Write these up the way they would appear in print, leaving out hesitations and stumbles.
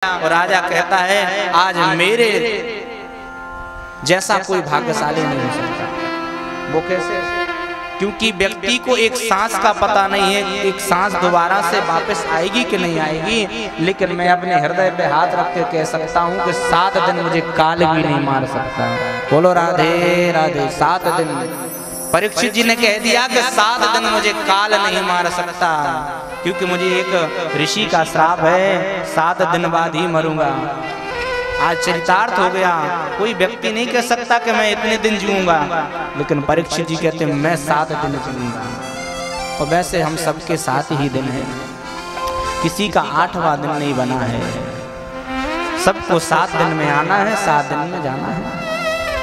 और राजा कहता है आज मेरे जैसा कोई भाग्यशाली नहीं हो सकता। वो कैसे? क्योंकि व्यक्ति को एक सांस का पता नहीं है, एक सांस दोबारा से वापस आएगी कि नहीं आएगी, लेकिन मैं अपने हृदय पे हाथ रख के कह सकता हूँ कि 7 दिन मुझे काल भी नहीं मार सकता। बोलो राधे राधे। 7 दिन परीक्षित जी ने कह दिया कि 7 दिन मुझे काल नहीं मार सकता, क्योंकि मुझे एक ऋषि का श्राप है, 7 दिन बाद ही मरूंगा। आज चरितार्थ हो गया। कोई व्यक्ति नहीं कह सकता कि मैं इतने दिन जीऊंगा, लेकिन परीक्षित जी कहते हैं मैं 7 दिन जीऊंगा। और वैसे हम सबके 7 ही दिन है, किसी का 8वां दिन नहीं बना है। सबको 7 दिन में आना है, 7 दिन में जाना है।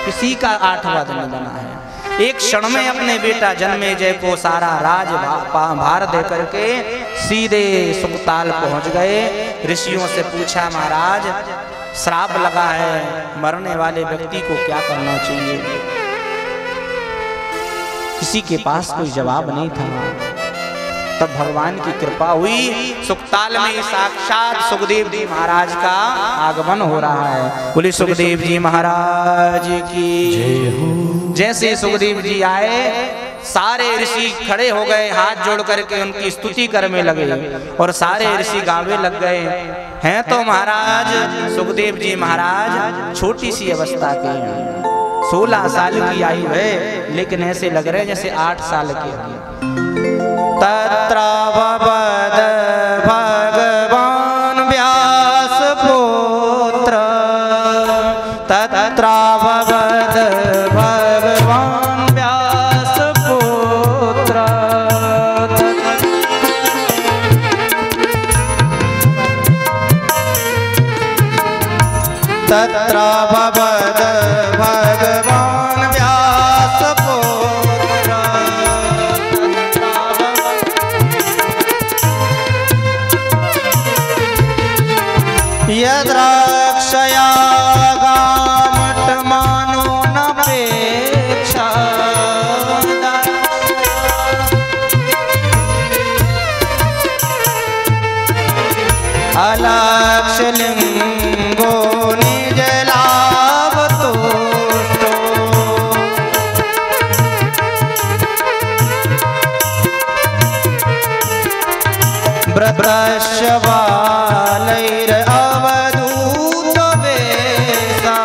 किसी का 8वां दिन बना है। एक क्षण में अपने बेटा जन्मेजय को सारा राज भार दे करके सीधे सुखताल पहुंच गए। ऋषियों से पूछा महाराज श्राप लगा है, मरने वाले व्यक्ति को क्या करना चाहिए? किसी के पास कोई जवाब नहीं था। तब भगवान की कृपा हुई, सुखताल में साक्षात सुखदेव जी महाराज का आगमन हो रहा है। बोले सुखदेव जी महाराज की जय हो। जैसे सुखदेव जी आए सारे ऋषि खड़े हो गए, हाथ जोड़ करके उनकी स्तुति करने लगे और सारे ऋषि गावे लग गए हैं। तो महाराज सुखदेव जी महाराज छोटी सी अवस्था के हैं, 16 साल की आयु है, लेकिन ऐसे लग रहे हैं जैसे 8 साल के हैं। तत्र भवद भगवान व्यास पुत्र, तत्र भवद भगवान व्यास पुत्र, तत्र भवद भगवान व्यास पुत्र, यद्रक्षया गामटमानो नपेक्षा, अलक्षलिंगो निज लाभ तुष्टो, ब्रश्यवालैर अवधूत वेशा,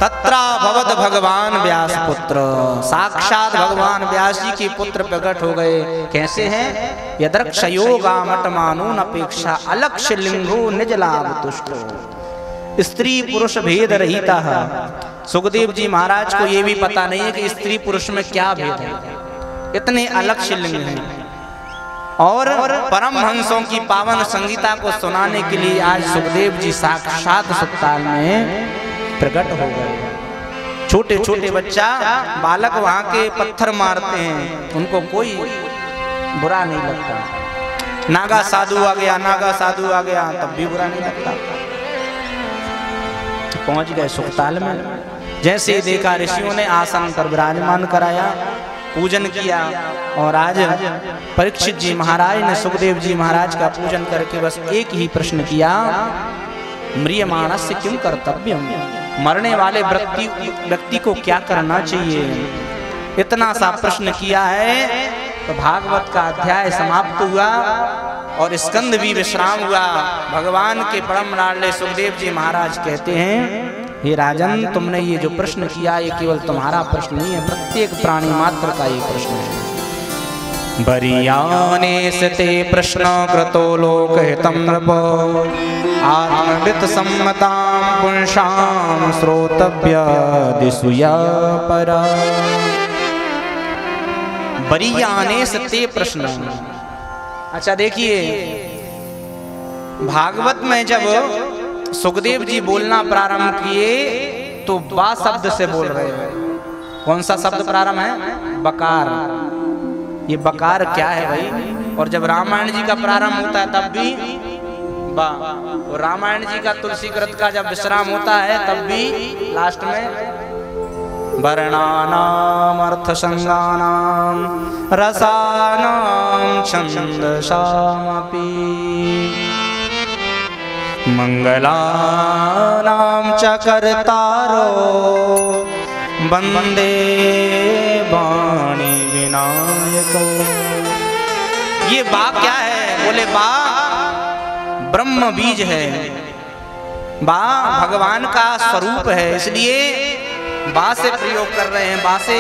तत्रा भवद भगवान व्यास पुत्र। साक्षात भगवान व्यास जी के पुत्र प्रकट हो गए। कैसे हैं? यदृक्षयोगामटमानून अपेक्षा अलक्ष्य लिंगो निज लाभ तुष्टो। स्त्री पुरुष भेद रहिता है। सुखदेव जी महाराज को ये भी पता नहीं है कि स्त्री पुरुष में क्या भेद है, इतने अलक्ष्य लिंग हैं। और परमहंसों की पावन संगीता को सुनाने के लिए आज सुखदेव जी साक्षात सुखताल में प्रकट हो गए। छोटे छोटे बच्चा बालक वहां के पत्थर मारते हैं, उनको कोई बुरा नहीं लगता। नागा साधु आ गया, नागा साधु आ गया, तब भी बुरा नहीं लगता। पहुंच गए सुखताल में। जैसे ही देखा ऋषियों ने आसन पर विराजमान कराया, पूजन किया। और आज परीक्षित जी महाराज ने सुखदेव जी महाराज का पूजन करके बस एक ही प्रश्न किया, म्रियमाणस्य किम कर्तव्यम, मरने वाले व्यक्ति को क्या करना चाहिए? इतना सा प्रश्न किया है तो भागवत का अध्याय समाप्त हुआ और स्कंद भी विश्राम हुआ। भगवान के परम लाडले सुखदेव जी महाराज कहते हैं, हे राजन तुमने ये जो प्रश्न किया ये केवल तुम्हारा प्रश्न नहीं है, प्रत्येक प्राणी मात्र का ये प्रश्न है। बरियाने सते प्रश्न कृतो लोकहितं नृप, आत्मवित् सम्मतां पुंसां श्रोतव्य दिशुया परा। बरियाने सते प्रश्न। अच्छा देखिए, भागवत में जब सुखदेव जी बोलना प्रारंभ किए तो बा शब्द से बोल रहे हैं। कौन सा शब्द प्रारंभ है? बकार। ये बकार क्या है भाई? और जब रामायण जी का प्रारंभ होता है तब भी बा, और रामायण जी का तुलसी कृत का जब विश्राम होता है तब भी लास्ट में वर्णानाम अर्थसंगानाम रसानाम छंदसामपि मंगलानाम च कर्तारो वंदे वाणी विनायको। ये बा क्या है? बोले बा ब्रह्म बीज है, बा भगवान का स्वरूप है, इसलिए बा से प्रयोग कर रहे हैं, बा से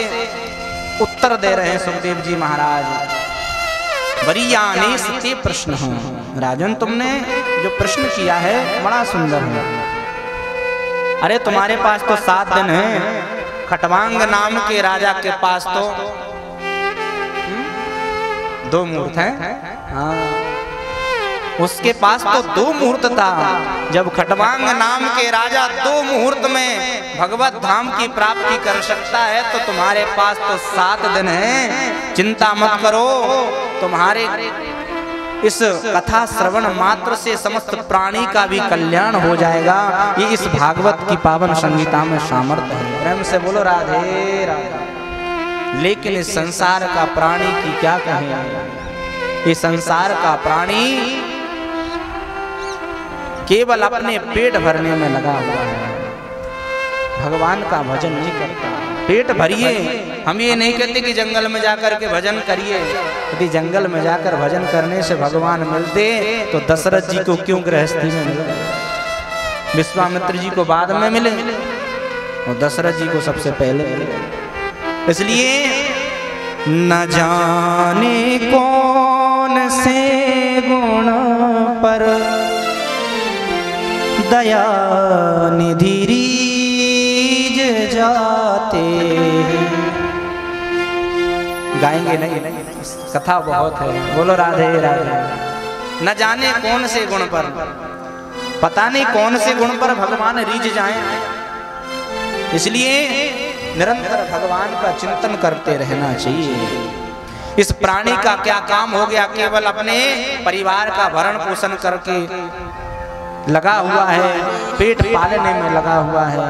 उत्तर दे रहे हैं सुखदेव जी महाराज। वरीयाने सत्य प्रश्न हो। राजन तुमने जो प्रश्न किया है बड़ा सुंदर है। अरे तुम्हारे पास तो 7 दिन है। खटवांग नाम के राजा के पास तो 2 मुहूर्त हैं। हाँ, उसके पास तो 2 मुहूर्त था। जब खटवांग नाम के राजा 2 मुहूर्त में भगवत धाम की प्राप्ति कर सकता है तो तुम्हारे पास तो 7 दिन है। चिंता मत करो, तुम्हारे इस कथा श्रवण मात्र से समस्त प्राणी का भी कल्याण हो जाएगा। ये इस भागवत की पावन संगीता में सामर्थ्य है। प्रेम से बोलो राधे राधे। लेकिन इस संसार का प्राणी की क्या कहें? ये संसार का प्राणी केवल अपने पेट भरने में लगा हुआ है, भगवान का भजन नहीं करता। पेट भरिए, हम ये नहीं कहते कि जंगल में जाकर के भजन करिए। यदि जंगल में जाकर भजन करने से भगवान मिलते तो दशरथ जी को क्यों गृहस्थी में मिले? विश्वामित्र जी को बाद में मिले और दशरथ जी को सबसे पहले मिले। इसलिए न जाने कौन से गुण पर दया निधि रीझ जाते हैं। गाएंगे नहीं, कथा बहुत है। बोलो राधे राधे। न जाने कौन से गुण पर, पता नहीं कौन से गुण पर भगवान रीझ जाएं। इसलिए निरंतर भगवान का चिंतन करते रहना चाहिए। इस प्राणी का क्या काम हो गया? केवल अपने परिवार का भरण पोषण करके लगा हुआ है, पेट पालने में लगा हुआ है।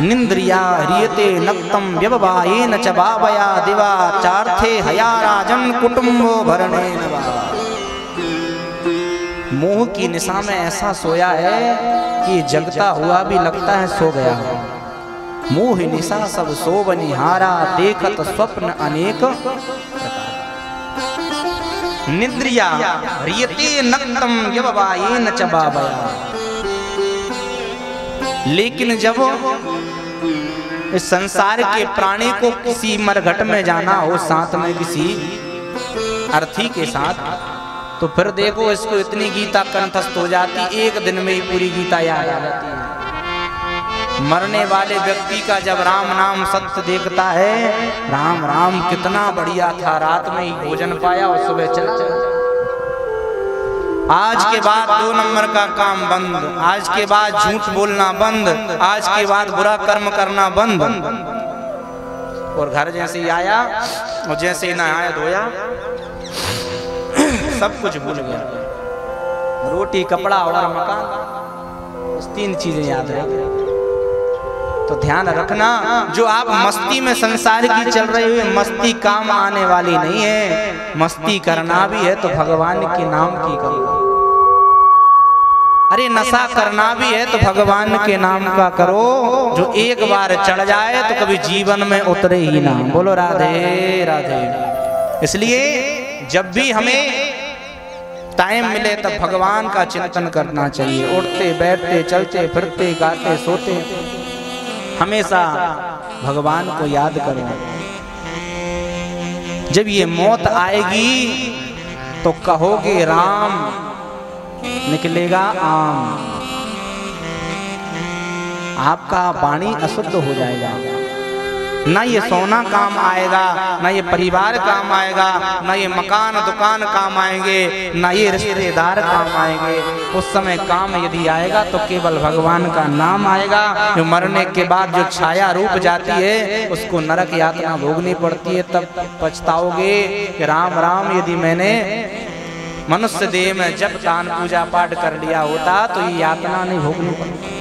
निंद्रिया ह्रियते नक्तम व्यववायेन च बावया दिवा चार्थे हया राजन कुटुंबो भरणे नवा। मोह की निशा में ऐसा सोया है कि जगता हुआ भी लगता है सो गया। मोह निशा सब सोवनिहारा देखत स्वप्न अनेक। निद्रिया ह्रियते नक्तम व्यववायेन च बावया। लेकिन जब इस संसार के प्राणी को किसी मरघट में जाना हो, साथ में किसी अर्थी के साथ, तो फिर देखो इसको इतनी गीता कंठस्थ हो जाती, एक दिन में ही पूरी गीता याद आ जाती है। मरने वाले व्यक्ति का जब राम नाम सत्य देखता है, राम राम कितना बढ़िया था, रात में ही भोजन पाया और सुबह चला। आज के बाद 2 नंबर का काम बंद, आज के बाद झूठ बोलना बंद, आज के बाद बुरा कर्म करना बंद। और घर जैसे ही आया और जैसे ही नहाया धोया सब कुछ भूल गया। रोटी कपड़ा और मकान, इस 3 चीजें याद रहेंगी। तो ध्यान रखना, जो आप मस्ती में संसार की चल रही हुई मस्ती काम आने वाली नहीं है। मस्ती करना भी है तो भगवान के नाम की करो। अरे नशा करना भी है तो भगवान के नाम का करो। जो एक बार चढ़ जाए तो कभी जीवन में उतरे ही ना। बोलो राधे राधे। इसलिए जब भी हमें टाइम मिले तब भगवान का चिंतन करना चाहिए। उठते बैठते चलते फिरते गाते सोते हमेशा भगवान को याद करो। जब ये मौत आएगी तो कहोगे राम, निकलेगा आम। आपका वाणी अशुद्ध हो जाएगा। ना ये सोना काम आएगा, ना ये परिवार काम आएगा, ना ये मकान दुकान काम आएंगे, ना ये रिश्तेदार काम आएंगे। उस समय काम यदि आएगा तो केवल भगवान का नाम आएगा। जो मरने के बाद जो छाया रूप जाती है उसको नरक यातना भोगनी पड़ती है। तब पछताओगे कि राम राम, यदि मैंने मनुष्य देह में जब दान पूजा पाठ कर लिया होता तो ये यातना नहीं भोगनी पड़ती।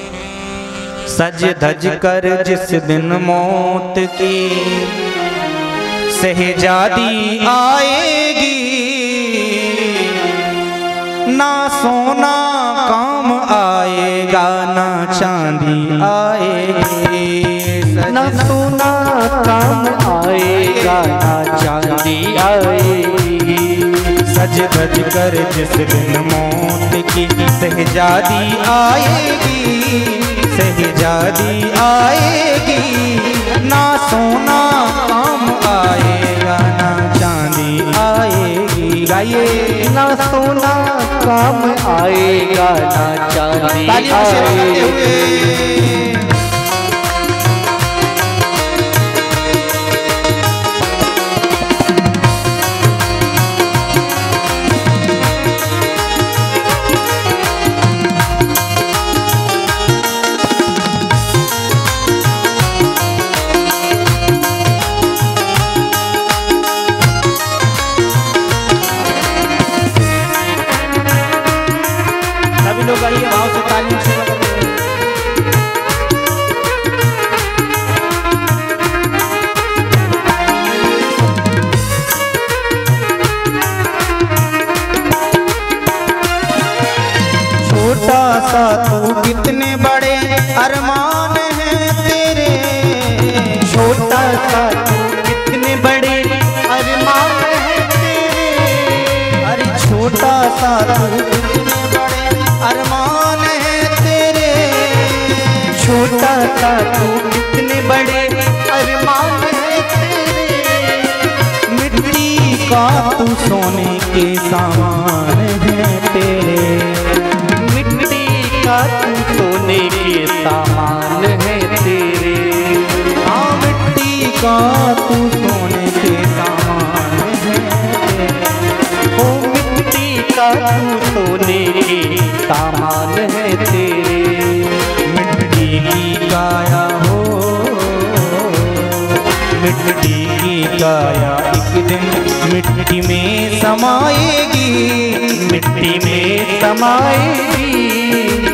सज धज कर जिस दिन मौत की शहजादी आएगी, ना सोना काम आएगा ना चांदी आएगी, ना सोना काम आएगा ना चांदी आएगी। सज धज कर जिस दिन मौत की शहजादी आएगी, शहजादी आएगी, ना सोना काम आएगा ना चांदी आएगी। गाइए ना सोना काम आएगा ना चांदी आएगी। भाव से तालियों से छोटा सा तू कितने बड़े अरमान हैं तेरे, छोटा सा तू कितने बड़े अरमान हैं तेरे। अरे छोटा सा तू कितने बड़े अरमान हैं तेरे, छोटा सा तू कितने बड़े अरमान हैं तेरे। मिट्टी का तू सोने के सामान है तेरे, मिट्टी का तू सोने के सामान है तेरे। हाँ मिट्टी का तू सोने के सामान है तेरे, ओ मिट्टी का तू सोने के सामान है तेरे। मिट्टी की काया हो, मिट्टी की काया एक दिन मिट्टी में समाएगी, मिट्टी में समाएगी।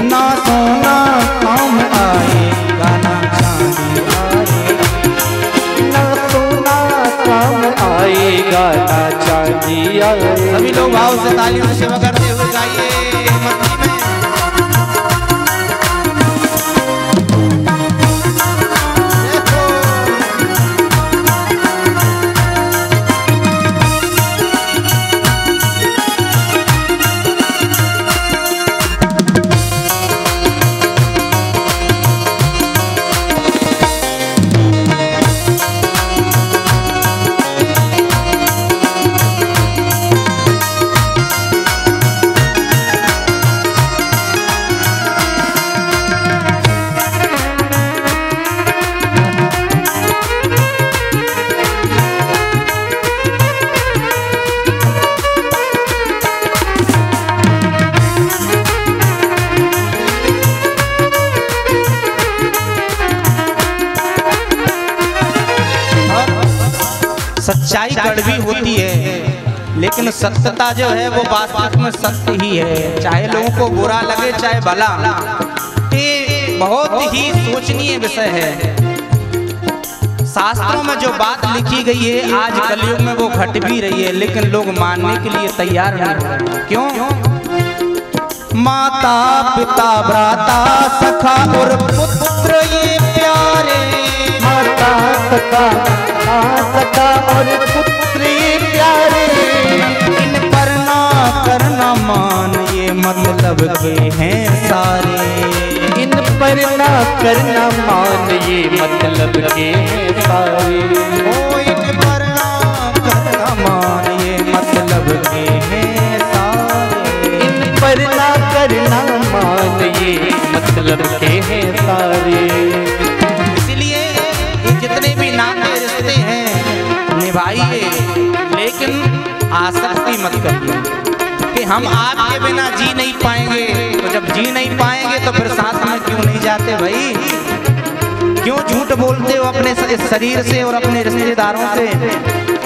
ना सोना काम आएगा ना चांदी आएगी, ना सोना काम आएगा ना चांदी आएगी। सभी लोग भाव से तालियों से सेवा करते हुए गाइए मस्ती में। सच्चाई कड़वी होती है लेकिन सत्यता जो है वो वास्तविक में सत्य ही है, चाहे लोगों को बुरा लगे चाहे भला। ये बहुत ही सोचनीय विषय है। शास्त्रों में जो बात लिखी गई है आज कलयुग में वो घट भी रही है, लेकिन लोग मानने के लिए तैयार नहीं। क्यों? माता पिता भ्राता सखा और पुत्र ये प्यारे, माता सखा और पुत्र ये प्यारे। इन पर ना करना मान ये मतलब के हैं सारे, इन पर ना करना मान ये मतलब के हैं सारे। ओ इन पर ना करना मान ये मतलब के हैं सारे, इन पर ना करना मान ये मतलब के हैं सारे। इसलिए ये जितने भी नाते रिश्ते हैं निभाइए, लेकिन आसक्ति मत करिए कि हम आपके बिना जी नहीं पाएंगे। तो जब जी नहीं पाएंगे तो फिर साथ में क्यों नहीं जाते भाई? क्यों झूठ बोलते हो अपने शरीर से और अपने रिश्तेदारों से?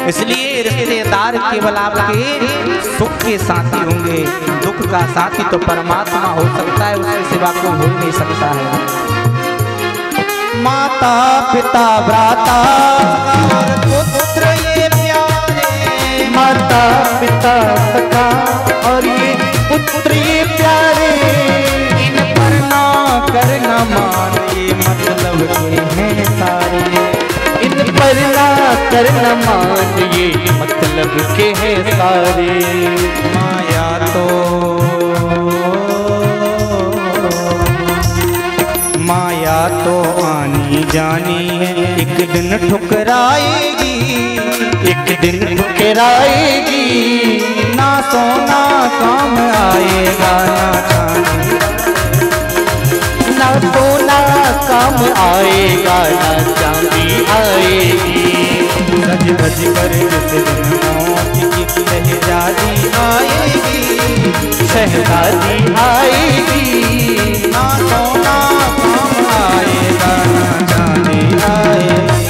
इसलिए रिश्तेदार केवल आपके सुख के साथी होंगे, दुख का साथी तो परमात्मा हो सकता है, उसके सिवा कोई हो नहीं सकता है। माता पिता भ्राता और पुत्र ये प्यारे, माता पिता सखा और ये पुत्र ये प्यारे, इन पर ना करना मान ये मतलब के हैं सारे, इन पर ना करना मान ये मतलब के हैं सारे। माया तो माया तो आनी जानी है, एक दिन ठुकराएगी, एक दिन ठुकराएगी, ना सोना काम आएगा ना चांदी, ना सोना काम आएगा ना चांदी आएगी। सज धज कर जिस दिन मौत की शहजादी आएगी, शहजादी आएगी, ना सोना काम आएगा ना चांदी आएगी,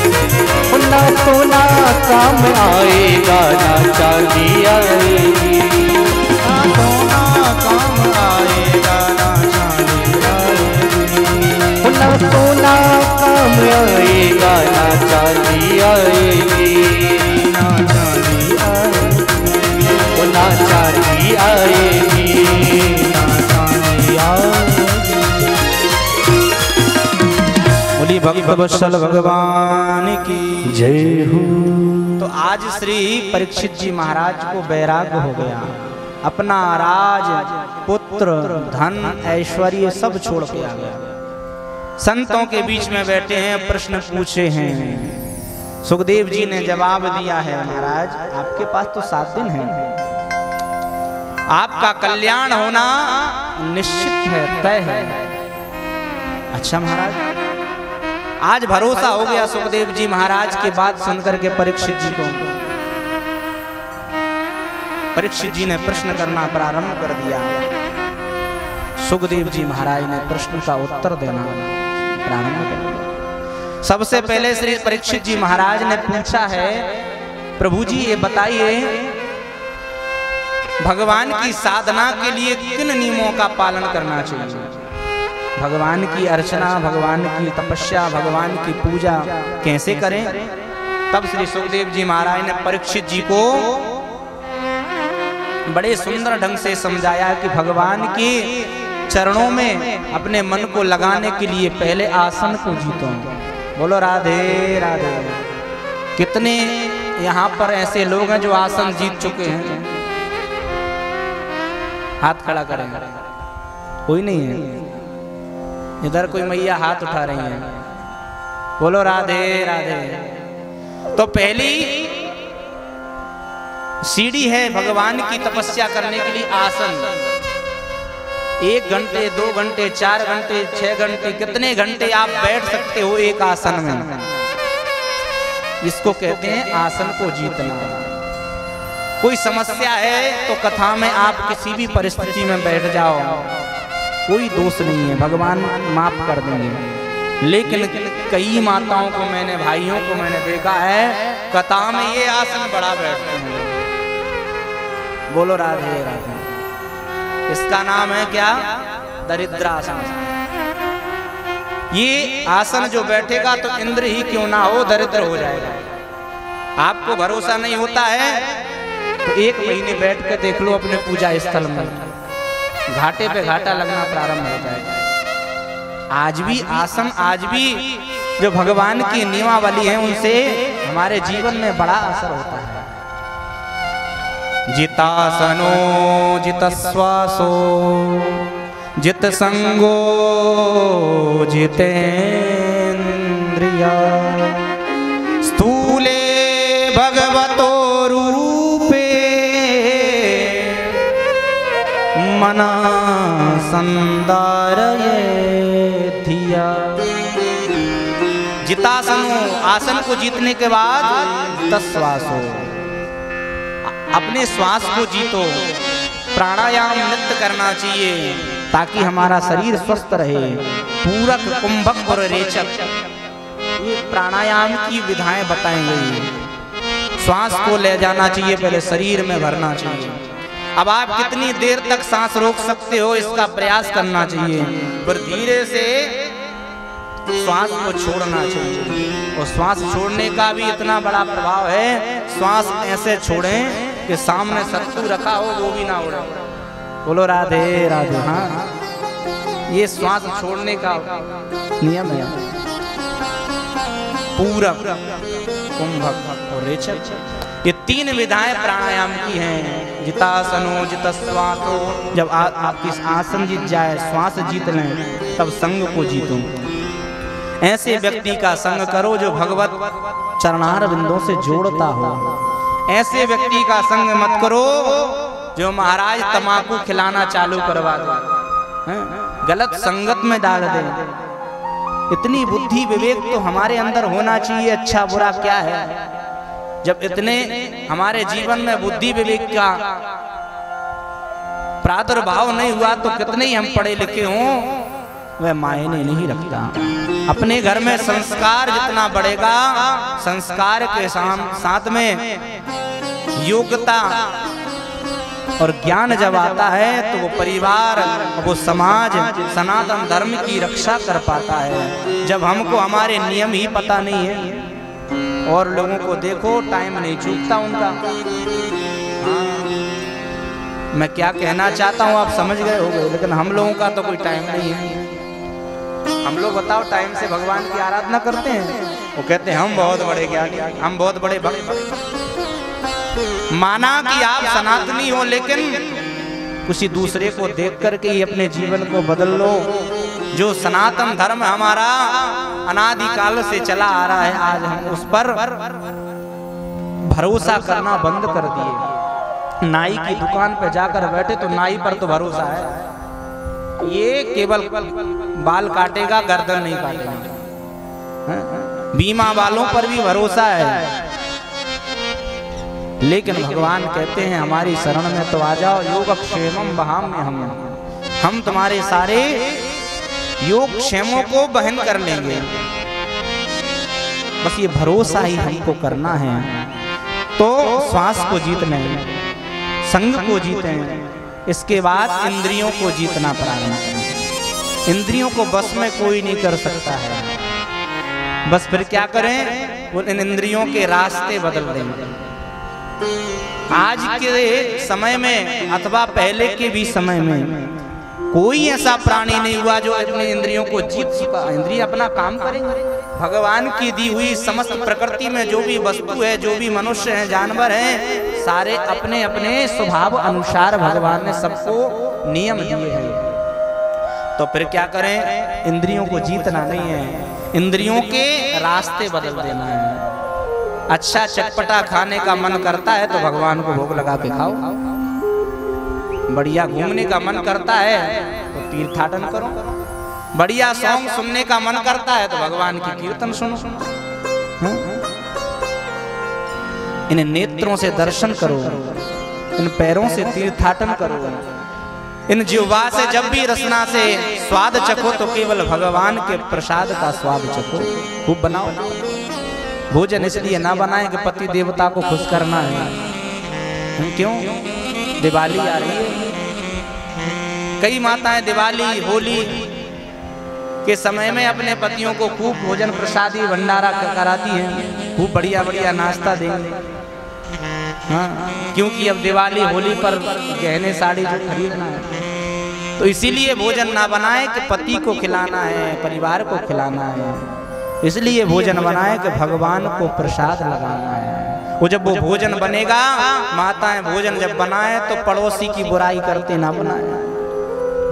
ना सोना काम आएगा ना चांदी आएगी, ना सोना काम आएगा ना चांदी आएगी, ना सोना काम आएगा ना चांदी आएगी, ना चांदी आएगी, ना चांदी आएगी, ना चांदी आएगी। बोली भक्त वत्सल भगवान की जय हो। तो आज श्री परीक्षित जी महाराज को वैराग्य हो गया, अपना राज पुत्र धन ऐश्वर्य सब छोड़ के आ गया। संतों के बीच में बैठे हैं, प्रश्न पूछे हैं। सुखदेव जी ने जवाब दिया है, महाराज आपके पास तो 7 दिन है, आपका कल्याण होना निश्चित है, तय है। अच्छा महाराज, आज भरोसा हो गया सुखदेव जी महाराज की बात सुनकर के परीक्षित जी को। परीक्षित जी ने प्रश्न करना प्रारंभ कर दिया। सुखदेव जी महाराज ने प्रश्न का उत्तर देना प्रारंभ कर दिया। सबसे पहले श्री परीक्षित जी महाराज ने पूछा है, प्रभु जी ये बताइए, भगवान की साधना के लिए किन नियमों का पालन करना चाहिए? भगवान की अर्चना, भगवान की तपस्या, भगवान की पूजा कैसे करें? तब श्री सुखदेव जी महाराज ने परीक्षित जी को बड़े सुंदर ढंग से समझाया कि भगवान के चरणों में अपने मन को लगाने के लिए पहले आसन को जीतो। बोलो राधे राधे। कितने यहाँ पर ऐसे लोग हैं जो आसन जीत चुके हैं? हाथ खड़ा करें। कोई नहीं है। इधर कोई मैया हाथ उठा रही हैं। बोलो राधे राधे। तो पहली सीढ़ी है भगवान की तपस्या करने के लिए आसन। 1 घंटे 2 घंटे 4 घंटे 6 घंटे कितने घंटे आप बैठ सकते हो एक आसन में, इसको कहते हैं आसन को जीतना। कोई समस्या है तो कथा में आप किसी भी परिस्थिति में बैठ जाओ, कोई दोष नहीं है, भगवान माफ कर देंगे। लेकिन कई माताओं को मैंने, भाइयों को मैंने देखा है कथा में ये आसन बड़ा बैठते हैं। बोलो राधे राधे। इसका नाम है क्या? दरिद्रासन। ये आसन जो बैठेगा तो इंद्र ही क्यों ना हो दरिद्र हो जाएगा। आपको भरोसा नहीं होता है तो 1 महीने बैठ कर देख लो अपने पूजा स्थल में, घाटे पे घाटा लगना प्रारंभ हो जाएगा। आज भी आसन, आज भी जो भगवान की नियमावली है उनसे हमारे जीवन में बड़ा असर होता है। जितासनो जितश्वासो जित संगो जितेन्द्रिया स्थूले भगवतो रूपे मना संदारये धिया। जितासनो, आसन को जीतने के बाद तस्वासो, अपने श्वास को जीतो। प्राणायाम नित्य करना चाहिए ताकि हमारा शरीर स्वस्थ रहे। पूरक, कुंभक और रेचक, ये प्राणायाम की विधाएं बताई गई है। श्वास को ले जाना चाहिए, पहले शरीर में भरना चाहिए। अब आप कितनी देर तक सांस रोक सकते हो इसका प्रयास करना चाहिए। पर धीरे से श्वास को छोड़ना चाहिए। और श्वास छोड़ने का भी इतना बड़ा प्रभाव है, श्वास ऐसे छोड़ें कि सामने शत्रु रखा हो वो भी ना उड़े। बोलो राधे राधे। हाँ, ये श्वास छोड़ने का नियम है। पूरब, कुंभक और रेचक, ये 3 विधाएं प्राणायाम की हैं। जितासनो जितश्वासो, जब आप इस आसन जीत जाए, श्वास जीत लें, तब संग को जीतो। ऐसे व्यक्ति का संग करो जो भगवत चरणार बिंदों से जोड़ता हो। ऐसे व्यक्ति का संग मत करो जो महाराज तमाकू खिलाना चालू करवा दे, गलत संगत में डाल दे। इतनी बुद्धि विवेक तो हमारे अंदर होना चाहिए, अच्छा बुरा क्या है। जब इतने हमारे जीवन में बुद्धि विवेक का प्रादुर्भाव नहीं हुआ तो कितने ही हम पढ़े लिखे हों वह मायने नहीं रखता। अपने घर में संस्कार जितना बढ़ेगा, संस्कार के साथ में योग्यता और ज्ञान जब आता है तो वो परिवार, वो समाज, सनातन धर्म की रक्षा कर पाता है। जब हमको हमारे नियम ही पता नहीं है और लोगों को देखो टाइम नहीं चूकता उनका। हाँ, मैं क्या कहना चाहता हूँ आप समझ गए होंगे, लेकिन हम लोगों का तो कोई टाइम नहीं है। हम लोग बताओ टाइम से भगवान की आराधना करते हैं, वो कहते हैं हम बहुत बड़े ज्ञानी, हम बहुत बड़े भक्त। माना कि आप सनातनी हो, लेकिन किसी दूसरे को देख करके ही अपने जीवन को बदल लो। जो सनातन धर्म हमारा अनादिकाल से चला आ रहा है, आज हम उस पर भरोसा करना बंद कर दिए। नाई की दुकान पर जाकर बैठे तो नाई पर तो भरोसा है, ये केवल बाल काटेगा, गर्दन नहीं काटेगा। बीमा वालों पर भी भरोसा है, लेकिन भगवान कहते हैं हमारी शरण में तो आ जाओ। योगक्षेमम वहाम्य हम तुम्हारे सारे योग क्षेमों को बहन कर लेंगे। बस ये भरोसा ही हमको करना है। तो श्वास को जीतने, संग को जीते, इसके बाद इंद्रियों को जीतना प्रारंभ करें। इंद्रियों को बस में कोई नहीं कर सकता है। बस फिर क्या करें, वो इन इंद्रियों के रास्ते बदल देंगे। आज के समय में अथवा पहले के भी समय में कोई ऐसा प्राणी नहीं हुआ जो अपने इंद्रियों को जीत चुका। इंद्रिय अपना काम करेंगे। भगवान की दी हुई समस्त प्रकृति में जो भी वस्तु है, जो भी मनुष्य हैं, जानवर हैं, सारे अपने अपने स्वभाव अनुसार भगवान ने सबको नियम दिए हैं। तो फिर क्या करें, इंद्रियों को जीतना नहीं है, इंद्रियों के रास्ते बदल देना है। अच्छा चटपटा खाने का मन करता है तो भगवान को भोग लगा के खाओ। बढ़िया घूमने का मन करता है तो तीर्थाटन करो। बढ़िया सॉन्ग सुनने का मन करता है तो भगवान की कीर्तन सुनो। इन नेत्रों से दर्शन करो, इन पैरों से तीर्थाटन करो, इन जिह्वा से जब भी रसना से स्वाद चखो तो केवल भगवान के प्रसाद का स्वाद चखो। खूब बनाओ भोजन, इसलिए ना बनाए कि पति देवता को खुश करना है। क्यों, दिवाली आ रही है। कई माताएं दिवाली होली के समय में अपने पतियों को खूब भोजन प्रसादी भंडारा कराती हैं, खूब बढ़िया बढ़िया नाश्ता देंगे। हाँ, क्योंकि अब दिवाली होली पर गहने साड़ी जो खरीदना है, तो इसीलिए भोजन ना बनाए कि पति को खिलाना है, परिवार को खिलाना है। इसलिए भोजन बनाए कि भगवान को प्रसाद लगाना है। वो जब वो भोजन बनेगा, माताएं भोजन जब बनाए तो पड़ोसी की बुराई करते ना बनाए,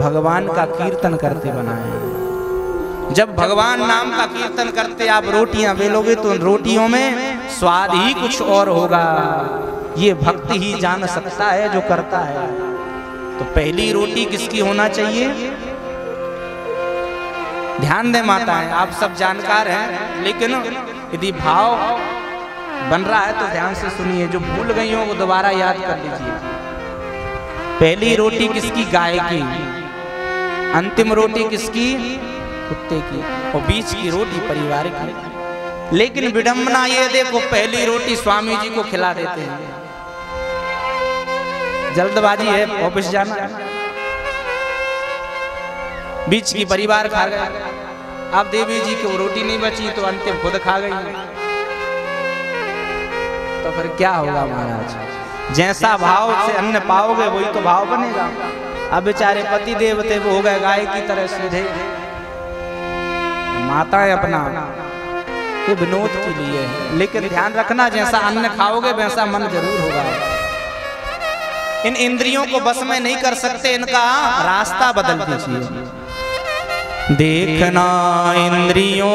भगवान का कीर्तन करते बनाए। जब भगवान नाम का कीर्तन करते आप रोटियां बेलोगे तो रोटियों में स्वाद ही कुछ और होगा। ये भक्त ही जान सकता है जो करता है। तो पहली रोटी किसकी होना चाहिए? ध्यान दें माताएं, आप सब जानकार हैं, लेकिन यदि भाव बन रहा है तो ध्यान से सुनिए। जो भूल गई हो वो दोबारा याद कर लीजिए। पहली रोटी किसकी? गाय की। अंतिम रोटी किसकी? कुत्ते की। और बीच की रोटी परिवार की। लेकिन विडंबना ये देखो, पहली रोटी स्वामी जी को खिला देते हैं। जल्दबाजी है, ऑफिस जाना है, बीच की परिवार खा गया। अब देवी जी की रोटी नहीं बची तो अंतिम खुद खा गई, तो फिर क्या होगा महाराज? जैसा भाव से अन्न पाओगे वही तो भाव बनेगा। अब बेचारे पति देवते वो हो गए गाय की तरह सीधे, माताएं अपना ये विनोद के लिए है। लेकिन ध्यान रखना, जैसा अन्न खाओगे वैसा मन जरूर होगा। इन इंद्रियों को बस में नहीं कर सकते, इनका रास्ता बदल दीजिए। देखना इंद्रियों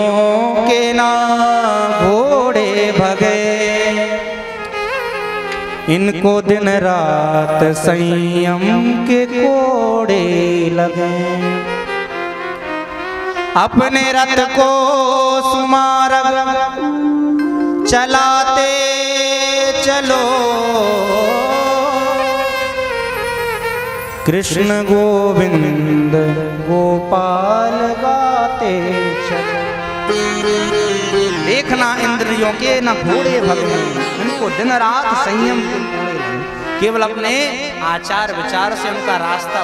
के ना घोड़े भगे, इनको दिन रात संयम के कोड़े लगे। अपने रथ को सुमारग चलाते चलो, कृष्ण गोविंद गोपाल गाते चलो। देखना इंद्रियों के न घोड़े भगे, इनको दिन रात संयम के कोड़े लगे। केवल अपने आचार विचार से उनका रास्ता